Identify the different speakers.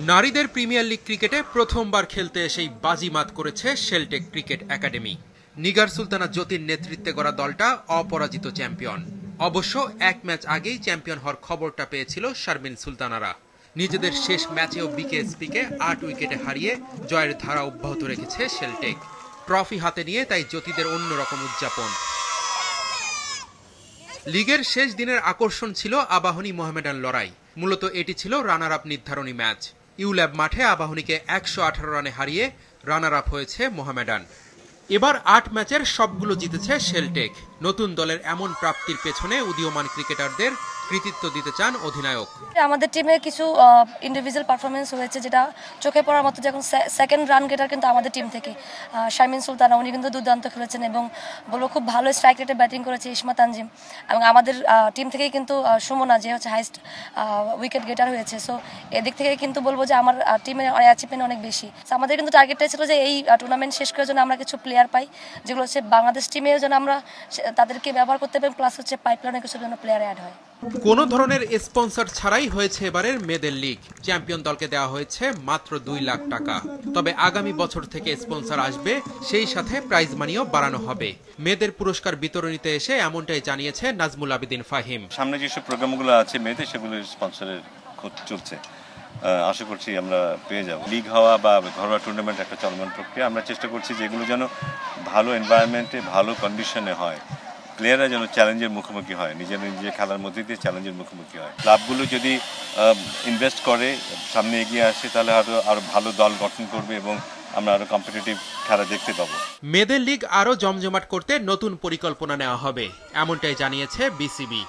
Speaker 1: নারীদের premier league ক্রিকেটে প্রথমবার খেলতে এসেই বাজিমাত করেছে শেলটেক ক্রিকেট একাডেমি। নিগার সুলতানা জ্যোতির নেতৃত্বে গড়া দলটা অপরাজিত চ্যাম্পিয়ন। অবশ্য এক ম্যাচ আগেই চ্যাম্পিয়ন হওয়ার খবরটা পেয়েছিল শারমিন সুলতানারা। নিজেদের শেষ ম্যাচেও বিকেএসপিকে ৮ উইকেটে হারিয়ে জয়ের ধারা অব্যাহত রেখেছে শেলটেক। ট্রফি হাতে নিয়ে তাই জ্যোতিদের অন্যরকম উদযাপন। লিগের শেষ দিনের আকর্ষণ ছিল আবাহনী মোহামেডান লড়াই। মূলত এটি ছিল রানার আপ নির্ধারণী ম্যাচ। ইউল্যাব মাঠে আবাহনীকে ১১৮ রানে হারিয়ে রানার আপ হয়েছে মোহামেডান। এবার ৮ ম্যাচের সবগুলো জিতেছে শেলটেক। নতুন দলের এমন প্রাপ্তির পেছনে উদীয়মান ক্রিকেটারদের কৃতিত্ব দিতে চান অধিনায়ক।
Speaker 2: আমাদের টিমে কিছু ইন্ডিভিজুয়াল পারফরমেন্স হয়েছে যেটা চোখে পড়ার মতো। যখন সেকেন্ড রান গেটার কিন্তু আমাদের টিম থেকে শারমিন সুলতানা, উনি কিন্তু দুর্দান্ত খেলেছেন এবং বলবো খুব ভালো স্ট্রাইক রেটে ব্যাটিং করেছে ইসমা তানজিম। এবং আমাদের টিম থেকেই কিন্তু সুমনা যে হচ্ছে হাইস্ট উইকেট গেটার হয়েছে। সো এদিক থেকে কিন্তু বলবো যে আমার টিমের অ্যাচিভমেন্ট অনেক বেশি। আমাদের কিন্তু টার্গেটটা ছিল যে এই টুর্নামেন্ট শেষ করার জন্য আমরা কিছু প্লেয়ার পাই, যেগুলো হচ্ছে বাংলাদেশ টিমের জন্য আমরা তাদেরকে ব্যবহার করতে পারি, প্লাস হচ্ছে পাইপলাইনে কিছু জন্য প্লেয়ার অ্যাড হয়।
Speaker 1: কোনো ধরনের স্পন্সর ছাড়াই হয়েছে এবারের মেয়েদের লিগ। চ্যাম্পিয়ন দলকে দেওয়া হয়েছে মাত্র ২ লাখ টাকা। তবে আগামী বছর থেকে স্পন্সর আসবে, সেই সাথে প্রাইজ মানিও বাড়ানো হবে। মেয়েদের পুরস্কার বিতরণীতে এসে এমনটাই জানিয়েছে নাজমুল আবেদিন ফাহিম।
Speaker 3: সামনে যেসব প্রোগ্রামগুলো আছে মেয়েদের, সেগুলোর স্পন্সরের খোঁজ চলছে। আশা করছি আমরা পেয়ে যাব। লিগ হওয়া বা ঘরোয়া টুর্নামেন্ট একটা চলমান প্রক্রিয়া। আমরা চেষ্টা করছি যেগুলো যেন ভালো এনভায়রনমেন্টে, ভালো কন্ডিশনে হয়। প্লেয়াররা যেন চ্যালেঞ্জের মুখোমুখি হয়, নিজে খেলার মধ্যে দিয়ে চ্যালেঞ্জের মুখোমুখি হয়। ক্লাবগুলো যদি ইনভেস্ট করে, সামনে এগিয়ে আসে, তাহলে আরো ভালো দল গঠন করবে এবং আমরা আরো কম্পিটিটিভ খেলা দেখতে পাবো।
Speaker 1: মেয়েদের লিগ আরো জমজমাট করতে নতুন পরিকল্পনা নেওয়া হবে, এমনটাই জানিয়েছে বিসিবি।